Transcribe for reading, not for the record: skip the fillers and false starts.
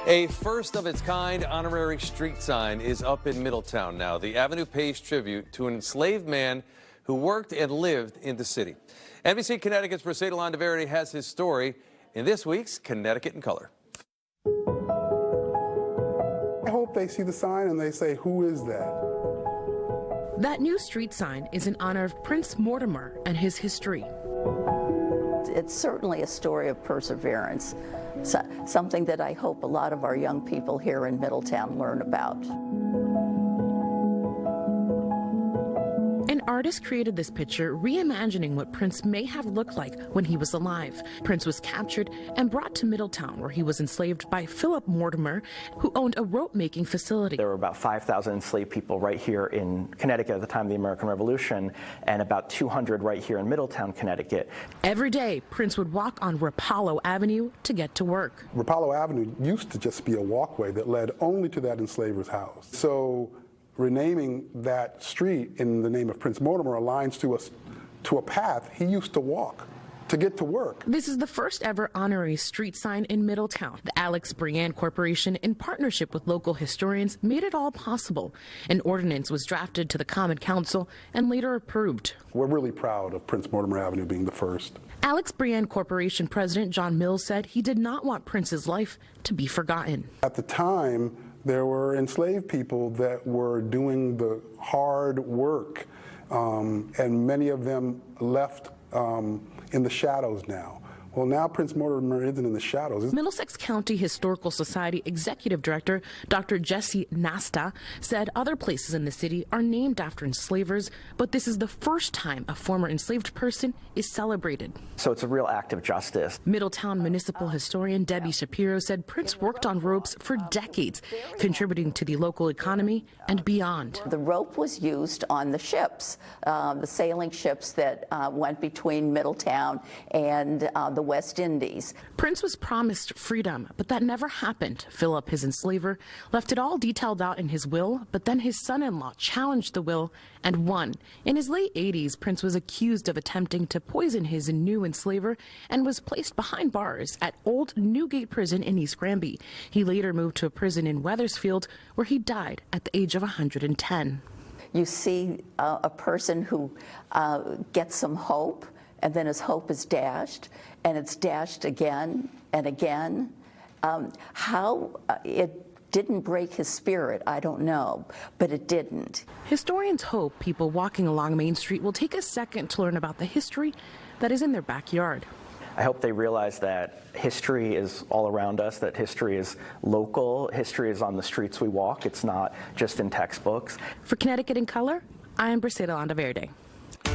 A first-of-its-kind honorary street sign is up in Middletown now. The avenue pays tribute to an enslaved man who worked and lived in the city. NBC Connecticut's Rapallo has his story in this week's Connecticut in Color. I hope they see the sign and they say, "Who is that?" That new street sign is in honor of Prince Mortimer and his history. It's certainly a story of perseverance, something that I hope a lot of our young people here in Middletown learn about. An artist created this picture, reimagining what Prince may have looked like when he was alive. Prince was captured and brought to Middletown, where he was enslaved by Philip Mortimer, who owned a rope-making facility. There were about 5,000 enslaved people right here in Connecticut at the time of the American Revolution, and about 200 right here in Middletown, Connecticut. Every day, Prince would walk on Rapallo Avenue to get to work. Rapallo Avenue used to just be a walkway that led only to that enslaver's house. So renaming that street in the name of Prince Mortimer aligns to a path he used to walk to get to work. This is the first ever honorary street sign in Middletown. The Alex Brienne Corporation, in partnership with local historians, made it all possible. An ordinance was drafted to the Common Council and later approved. We're really proud of Prince Mortimer Avenue being the first. Alex Brienne Corporation President John Mills said he did not want Prince's life to be forgotten. At the time, there were enslaved people that were doing the hard work, and many of them left in the shadows now. Well, now Prince Mortimer isn't in the shadows. Middlesex County Historical Society Executive Director Dr. Jesse Nasta said other places in the city are named after enslavers, but this is the first time a former enslaved person is celebrated. So it's a real act of justice. Middletown municipal historian Debbie Shapiro said Prince worked on ropes for decades, contributing to the local economy and beyond. The rope was used on the ships, the sailing ships that went between Middletown and the West Indies. Prince was promised freedom, but that never happened. Philip, his enslaver, left it all detailed out in his will, but then his son-in-law challenged the will and won. In his late 80s, Prince was accused of attempting to poison his new enslaver and was placed behind bars at Old Newgate Prison in East Granby. He later moved to a prison in Wethersfield, where he died at the age of 110. You see a person who gets some hope, and then his hope is dashed, and it's dashed again and again. How it didn't break his spirit, I don't know, but it didn't. Historians hope people walking along Main Street will take a second to learn about the history that is in their backyard. I hope they realize that history is all around us, that history is local, history is on the streets we walk, it's not just in textbooks. For Connecticut in Color, I'm Rapallo.